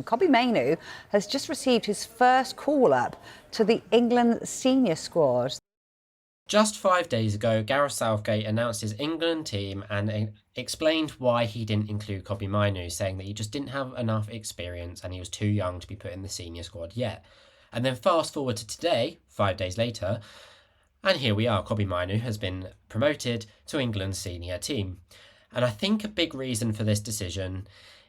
Kobbie Mainoo has just received his first call-up to the England senior squad. Just 5 days ago, Gareth Southgate announced his England team and explained why he didn't include Kobbie Mainoo, saying that he just didn't have enough experience and he was too young to be put in the senior squad yet. And then fast forward to today, 5 days later, and here we are. Kobbie Mainoo has been promoted to England's senior team. And I think a big reason for this decision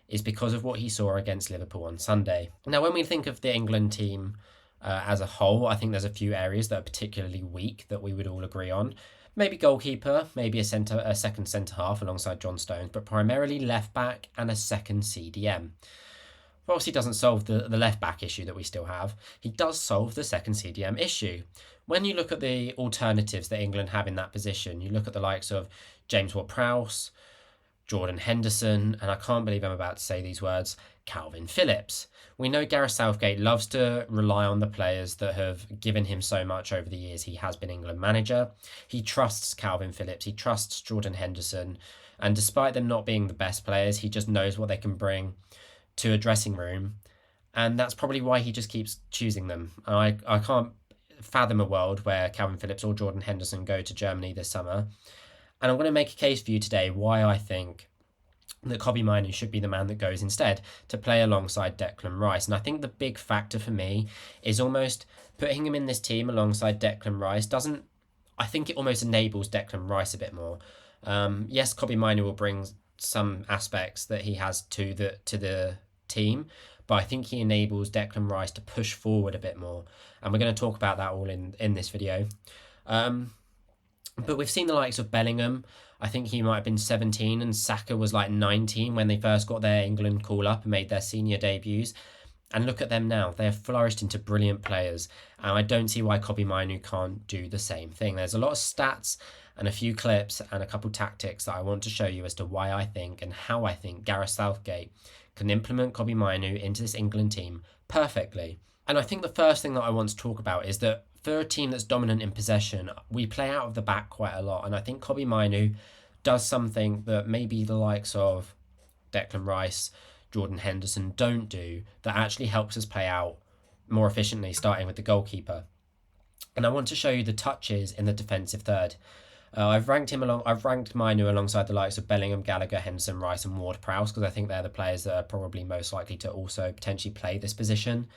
is because of what he saw against Liverpool on Sunday. Now, when we think of the England team as a whole, I think there's a few areas that are particularly weak that we would all agree on. Maybe goalkeeper, maybe a second centre half alongside John Stones, but primarily left back and a second CDM. Obviously doesn't solve the left back issue that we still have. He does solve the second CDM issue. When you look at the alternatives that England have in that position, you look at the likes of James Ward-Prowse, Jordan Henderson, and I can't believe I'm about to say these words, Calvin Phillips. We know Gareth Southgate loves to rely on the players that have given him so much over the years he has been England manager. He trusts Calvin Phillips, he trusts Jordan Henderson, and despite them not being the best players, he just knows what they can bring to a dressing room, and that's probably why he just keeps choosing them. I can't fathom a world where Calvin Phillips or Jordan Henderson go to Germany this summer. And I'm going to make a case for you today why I think that Kobbie Mainoo should be the man that goes instead to play alongside Declan Rice. And I think the big factor for me is almost putting him in this team alongside Declan Rice I think it almost enables Declan Rice a bit more. Yes, Kobbie Mainoo will bring some aspects that he has to the team, but I think he enables Declan Rice to push forward a bit more. And we're going to talk about that all in this video. But we've seen the likes of Bellingham. I think he might have been 17 and Saka was like 19 when they first got their England call-up and made their senior debuts. And look at them now. They have flourished into brilliant players. And I don't see why Kobbie Mainoo can't do the same thing. There's a lot of stats and a few clips and a couple tactics that I want to show you as to why I think and how I think Gareth Southgate can implement Kobbie Mainoo into this England team perfectly. And I think the first thing that I want to talk about is that for a team that's dominant in possession, we play out of the back quite a lot. And I think Kobbie Mainoo does something that maybe the likes of Declan Rice, Jordan Henderson don't do, that actually helps us play out more efficiently, starting with the goalkeeper. And I want to show you the touches in the defensive third. I've ranked Mainoo alongside the likes of Bellingham, Gallagher, Henderson, Rice and Ward-Prowse because I think they're the players that are probably most likely to also potentially play this position.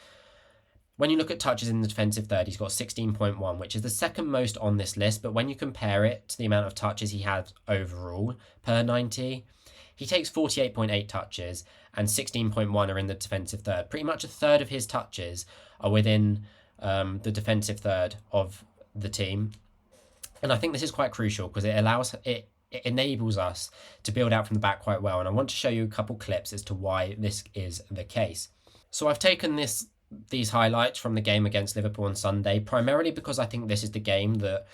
When you look at touches in the defensive third, he's got 16.1, which is the second most on this list. But when you compare it to the amount of touches he had overall per 90, he takes 48.8 touches and 16.1 are in the defensive third. Pretty much a third of his touches are within the defensive third of the team. And I think this is quite crucial because it enables us to build out from the back quite well. And I want to show you a couple clips as to why this is the case. So I've taken these highlights from the game against Liverpool on Sunday, primarily because I think this is the game that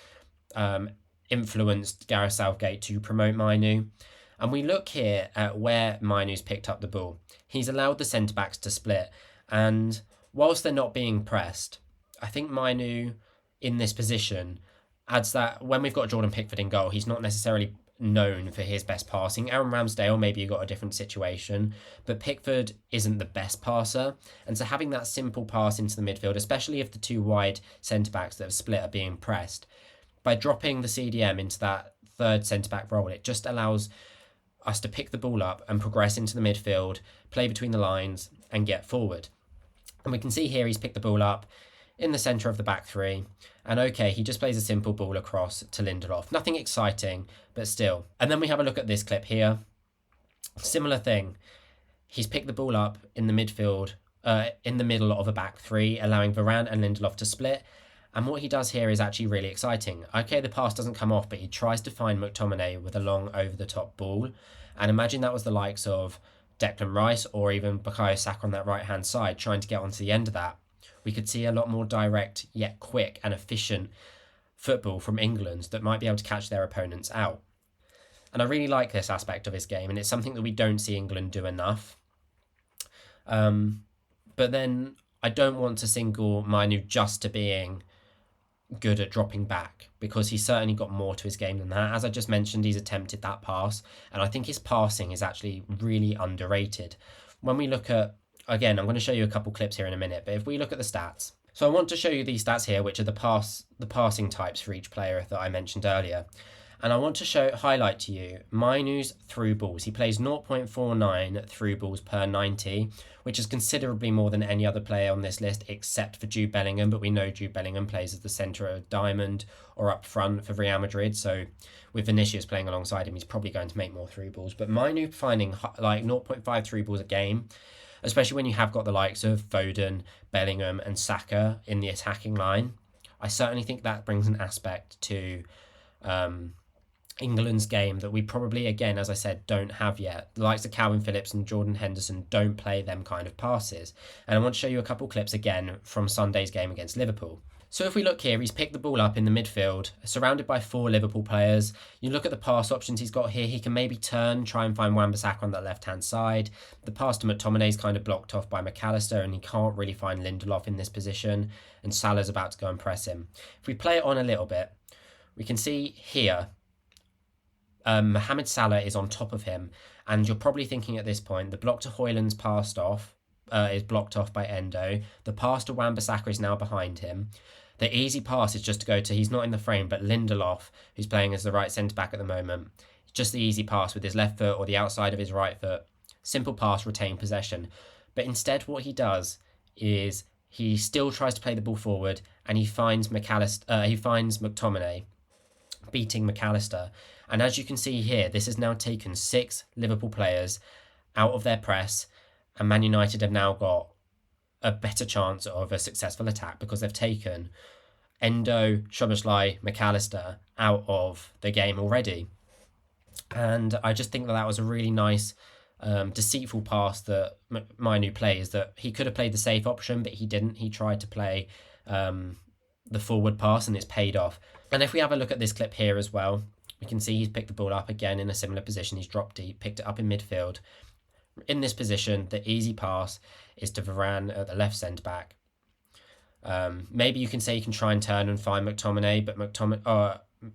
influenced Gareth Southgate to promote Mainoo. And we look here at where Mainoo's picked up the ball. He's allowed the centre-backs to split. And whilst they're not being pressed, I think Mainoo in this position adds that when we've got Jordan Pickford in goal, he's not necessarily known for his best passing. Aaron Ramsdale, maybe you got a different situation, but Pickford isn't the best passer. And so having that simple pass into the midfield, especially if the two wide centre-backs that have split are being pressed, by dropping the CDM into that third centre-back role, it just allows us to pick the ball up and progress into the midfield, play between the lines and get forward. And we can see here he's picked the ball up in the centre of the back three. And okay, he just plays a simple ball across to Lindelof. Nothing exciting, but still. And then we have a look at this clip here. Similar thing. He's picked the ball up in the midfield, in the middle of a back three, allowing Varane and Lindelof to split. And what he does here is actually really exciting. Okay, the pass doesn't come off, but he tries to find McTominay with a long over-the-top ball. And imagine that was the likes of Declan Rice or even Bukayo Saka on that right-hand side trying to get onto the end of that. We could see a lot more direct, yet quick and efficient football from England that might be able to catch their opponents out. And I really like this aspect of his game, and it's something that we don't see England do enough. But then I don't want to single Mainoo just to being good at dropping back, because he's certainly got more to his game than that. As I just mentioned, he's attempted that pass, and I think his passing is actually really underrated. When we look at again, I'm going to show you a couple clips here in a minute, but if we look at the stats. So I want to show you these stats here, which are the passing types for each player that I mentioned earlier. And I want to highlight to you Mainoo's through balls. He plays 0.49 through balls per 90, which is considerably more than any other player on this list except for Jude Bellingham. But we know Jude Bellingham plays as the centre of diamond or up front for Real Madrid. So with Vinicius playing alongside him, he's probably going to make more through balls. But Mainoo finding like 0.5 through balls a game, especially when you have got the likes of Foden, Bellingham and Saka in the attacking line, I certainly think that brings an aspect to England's game that we probably, again, as I said, don't have yet. The likes of Calvin Phillips and Jordan Henderson don't play them kind of passes. And I want to show you a couple clips again from Sunday's game against Liverpool. So if we look here, he's picked the ball up in the midfield, surrounded by 4 Liverpool players. You look at the pass options he's got here, he can maybe try and find Wan-Bissaka on that left-hand side. The pass to McTominay is kind of blocked off by McAllister, and he can't really find Lindelof in this position, and Salah's about to go and press him. If we play it on a little bit, we can see here, Mohamed Salah is on top of him, and you're probably thinking at this point, the block to Højlund's passed off, is blocked off by Endo. The pass to Wan-Bissaka is now behind him. The easy pass is just to go to, he's not in the frame, but Lindelof, who's playing as the right centre-back at the moment. Just the easy pass with his left foot or the outside of his right foot. Simple pass, retain possession. But instead what he does is he still tries to play the ball forward, and he finds McTominay beating McAllister. And as you can see here, this has now taken 6 Liverpool players out of their press, and Man United have now got a better chance of a successful attack because they've taken Endo, Szoboszlai, McAllister out of the game already. And I just think that was a really nice, deceitful pass that Mainoo plays, that he could have played the safe option, but he didn't. He tried to play the forward pass, and it's paid off. And if we have a look at this clip here as well, we can see he's picked the ball up again in a similar position. He's dropped deep, picked it up in midfield. In this position, the easy pass is to Varane at the left centre-back. Maybe you can say you can try and turn and find McTominay, but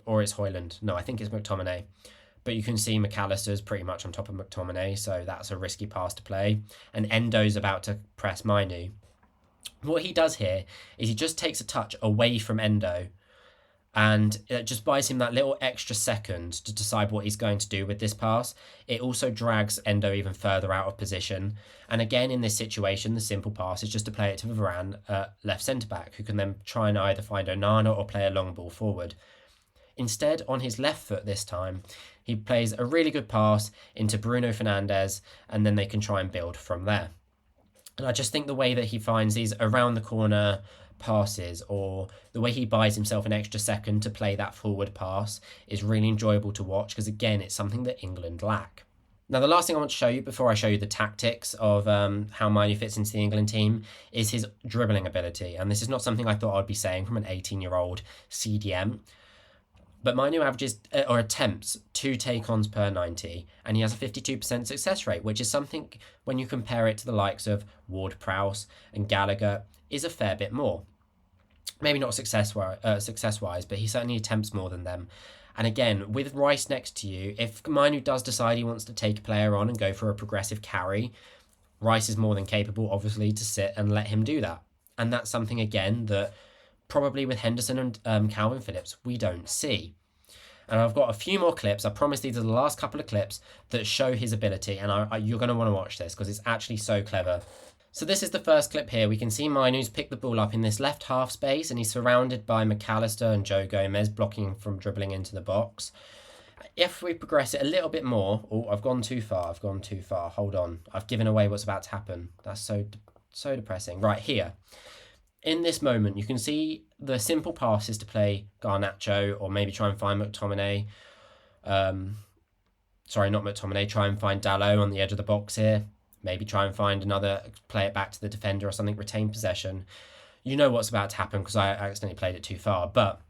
or it's Højlund. No, I think it's McTominay. But you can see McAllister's pretty much on top of McTominay, so that's a risky pass to play. And Endo's about to press Mainoo. What he does here is he just takes a touch away from Endo, and it just buys him that little extra second to decide what he's going to do with this pass. It also drags Endo even further out of position. And again, in this situation, the simple pass is just to play it to Varane, left centre-back, who can then try and either find Onana or play a long ball forward. Instead, on his left foot this time, he plays a really good pass into Bruno Fernandes, and then they can try and build from there. And I just think the way that he finds these around the corner passes, or the way he buys himself an extra second to play that forward pass, is really enjoyable to watch, because again, it's something that England lack. Now, the last thing I want to show you before I show you the tactics of how Mainoo fits into the England team is his dribbling ability. And this is not something I thought I'd be saying from an 18-year-old CDM. But Mainoo averages or attempts 2 take-ons per 90, and he has a 52% success rate, which is something, when you compare it to the likes of Ward-Prowse and Gallagher, is a fair bit more. Maybe not success-wise, but he certainly attempts more than them. And again, with Rice next to you, if Mainoo does decide he wants to take a player on and go for a progressive carry, Rice is more than capable, obviously, to sit and let him do that. And that's something, again, that probably with Henderson and Calvin Phillips, we don't see. And I've got a few more clips. I promise these are the last couple of clips that show his ability, and you're going to want to watch this because it's actually so clever. So this is the first clip here. We can see Mainoo's picked the ball up in this left half space, and he's surrounded by McAllister and Joe Gomez blocking him from dribbling into the box. If we progress it a little bit more... Oh, I've gone too far. Hold on. I've given away what's about to happen. That's so depressing. Right, here. In this moment, you can see the simple pass is to play Garnacho, or maybe try and find McTominay. Sorry, not McTominay. Try and find Dalot on the edge of the box here. Maybe try and find another, play it back to the defender or something, retain possession. You know what's about to happen because I accidentally played it too far. But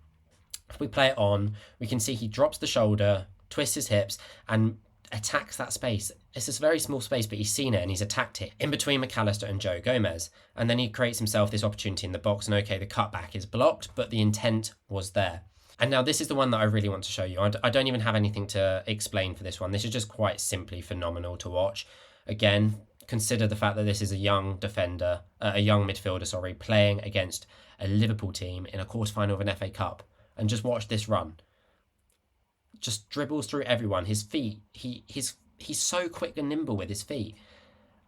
if we play it on, we can see he drops the shoulder, twists his hips, and attacks that space. It's this very small space, but he's seen it and he's attacked it in between McAllister and Joe Gomez. And then he creates himself this opportunity in the box, and okay, the cutback is blocked, but the intent was there. And now this is the one that I really want to show you. I don't even have anything to explain for this one. This is just quite simply phenomenal to watch. Again, consider the fact that this is a young midfielder, playing against a Liverpool team in a quarter-final of an FA Cup. And just watch this run. Just dribbles through everyone. His feet, he's so quick and nimble with his feet.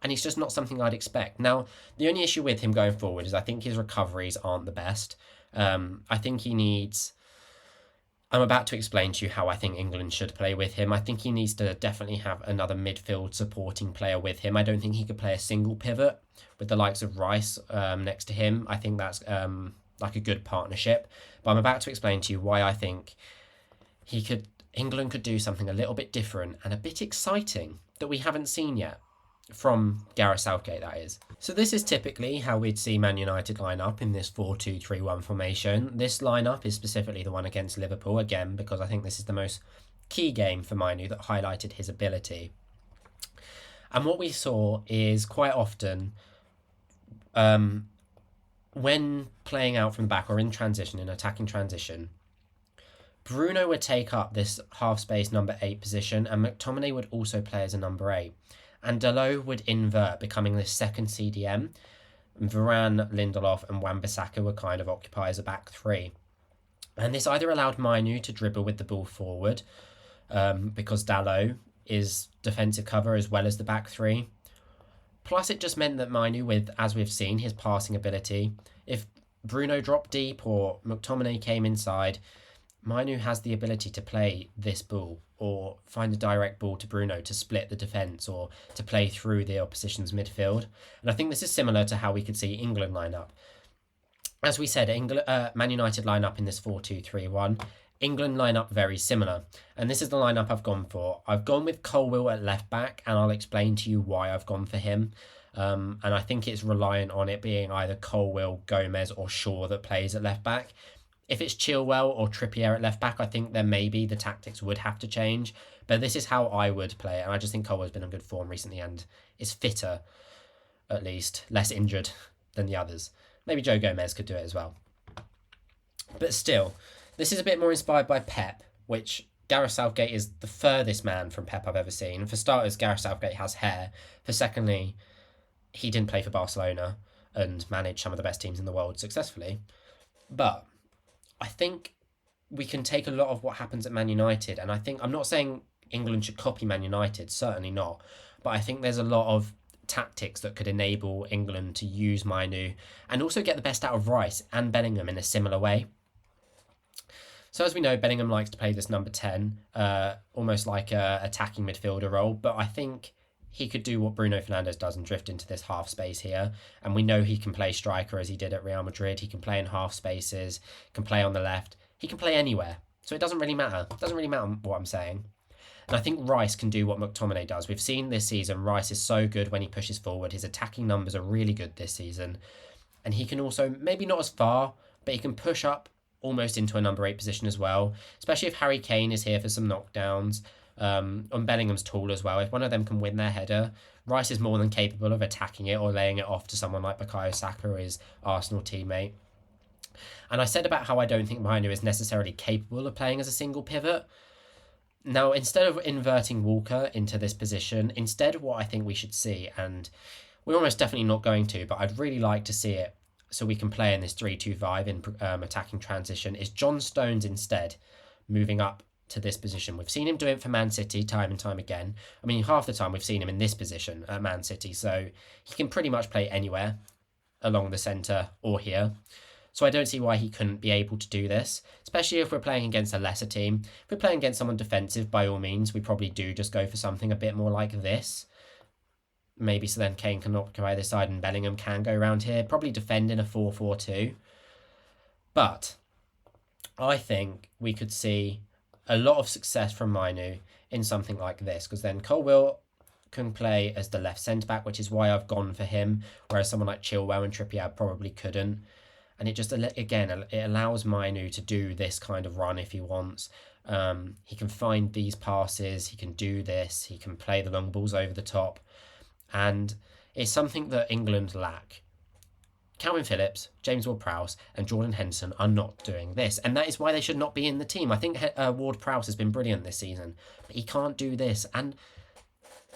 And he's just not something I'd expect. Now, the only issue with him going forward is I think his recoveries aren't the best. I think he needs... I'm about to explain to you how I think England should play with him. I think he needs to definitely have another midfield supporting player with him. I don't think he could play a single pivot with the likes of Rice next to him. I think that's like a good partnership. But I'm about to explain to you why I think England could do something a little bit different and a bit exciting that we haven't seen yet. From Gareth Southgate, that is. So this is typically how we'd see Man United line up in this 4-2-3-1 formation. This lineup is specifically the one against Liverpool, again, because I think this is the most key game for Mainoo that highlighted his ability. And what we saw is quite often, when playing out from the back or in transition, in attacking transition, Bruno would take up this half-space number 8 position, and McTominay would also play as a number 8. And Dalot would invert, becoming this second CDM. Varane, Lindelof and Wan-Bissaka would kind of occupy as a back 3. And this either allowed Mainoo to dribble with the ball forward, because Dalot is defensive cover as well as the back 3. Plus it just meant that Mainoo, with, as we've seen, his passing ability, if Bruno dropped deep or McTominay came inside, Mainoo has the ability to play this ball or find a direct ball to Bruno to split the defence or to play through the opposition's midfield. And I think this is similar to how we could see England line up. As we said, Man United line up in this 4-2-3-1. England line up very similar. And this is the lineup I've gone for. I've gone with Colwill at left back, and I'll explain to you why I've gone for him. And I think it's reliant on it being either Colwill, Gomez or Shaw that plays at left back. If it's Chilwell or Trippier at left back, I think then maybe the tactics would have to change. But this is how I would play it. And I just think Colwell's been in good form recently and is fitter, at least, less injured than the others. Maybe Joe Gomez could do it as well. But still, this is a bit more inspired by Pep, which Gareth Southgate is the furthest man from Pep I've ever seen. For starters, Gareth Southgate has hair. For secondly, he didn't play for Barcelona and manage some of the best teams in the world successfully. But I think we can take a lot of what happens at Man United, and I think, I'm not saying England should copy Man United, certainly not, but I think there's a lot of tactics that could enable England to use Mainoo and also get the best out of Rice and Bellingham in a similar way. So as we know, Bellingham likes to play this number 10, almost like a attacking midfielder role, but I think he could do what Bruno Fernandes does and drift into this half space here. And we know he can play striker as he did at Real Madrid. He can play in half spaces, can play on the left. He can play anywhere. So it doesn't really matter. It doesn't really matter what I'm saying. And I think Rice can do what McTominay does. We've seen this season, Rice is so good when he pushes forward. His attacking numbers are really good this season. And he can also, maybe not as far, but he can push up almost into a number 8 position as well. Especially if Harry Kane is here for some knockdowns. And Bellingham's tall as well. If one of them can win their header, Rice is more than capable of attacking it or laying it off to someone like Bukayo Saka or his Arsenal teammate. And I said about how I don't think Mainoo is necessarily capable of playing as a single pivot. Now, instead of inverting Walker into this position, instead what I think we should see, and we're almost definitely not going to, but I'd really like to see it so we can play in this 3-2-5 in attacking transition, is John Stones instead moving up to this position. We've seen him do it for Man City time and time again. I mean, half the time we've seen him in this position at Man City, so he can pretty much play anywhere along the centre or here. So I don't see why he couldn't be able to do this, especially if we're playing against a lesser team. If we're playing against someone defensive, by all means, we probably do just go for something a bit more like this. Maybe so then Kane can occupy this side and Bellingham can go around here. Probably defend in a 4-4-2. But I think we could see a lot of success from Mainoo in something like this, because then Colwill can play as the left centre-back, which is why I've gone for him, whereas someone like Chilwell and Trippier probably couldn't. And it just, again, it allows Mainoo to do this kind of run if he wants. He can find these passes, he can do this, he can play the long balls over the top. And it's something that England lack. Calvin Phillips, James Ward-Prowse and Jordan Henderson are not doing this. And that is why they should not be in the team. I think Ward-Prowse has been brilliant this season, but he can't do this. And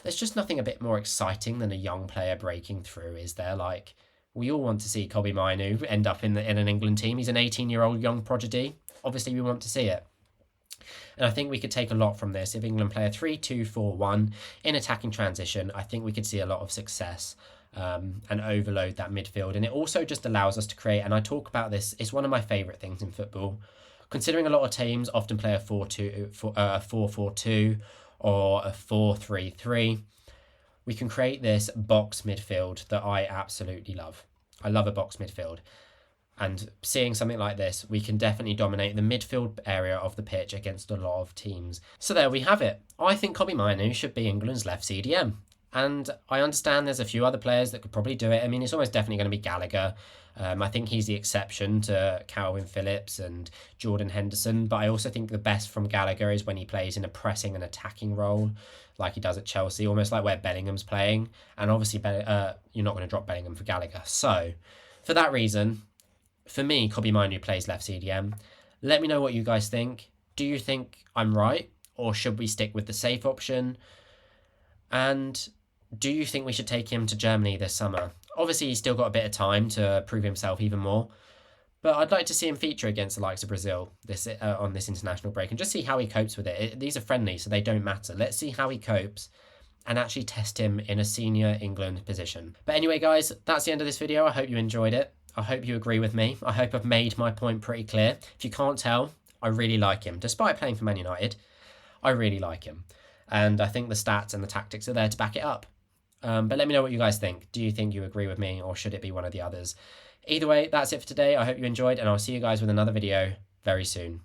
There's just nothing a bit more exciting than a young player breaking through, is there? Like, we all want to see Kobbie Mainoo end up in an England team. He's an 18-year-old young prodigy. Obviously, we want to see it. And I think we could take a lot from this. If England play a 3-2-4-1 in attacking transition, I think we could see a lot of success and overload that midfield. And it also just allows us to create, and I talk about this, it's one of my favourite things in football. Considering a lot of teams often play a 4-4-2 or a 4-3-3, we can create this box midfield that I absolutely love. I love a box midfield. And seeing something like this, we can definitely dominate the midfield area of the pitch against a lot of teams. So there we have it. I think Kobbie Mainoo should be England's left CDM. And I understand there's a few other players that could probably do it. I mean, it's almost definitely going to be Gallagher. I think he's the exception to Calvin Phillips and Jordan Henderson. But I also think the best from Gallagher is when he plays in a pressing and attacking role, like he does at Chelsea, almost like where Bellingham's playing. And obviously, you're not going to drop Bellingham for Gallagher. So, for that reason, for me, Kobbie Mainoo plays left CDM. Let me know what you guys think. Do you think I'm right? Or should we stick with the safe option? And do you think we should take him to Germany this summer? Obviously, he's still got a bit of time to prove himself even more. But I'd like to see him feature against the likes of Brazil on this international break and just see how he copes with it. These are friendly, so they don't matter. Let's see how he copes and actually test him in a senior England position. But anyway, guys, that's the end of this video. I hope you enjoyed it. I hope you agree with me. I hope I've made my point pretty clear. If you can't tell, I really like him. Despite playing for Man United, I really like him. And I think the stats and the tactics are there to back it up. But let me know what you guys think. Do you think you agree with me, or should it be one of the others? Either way, that's it for today. I hope you enjoyed, and I'll see you guys with another video very soon.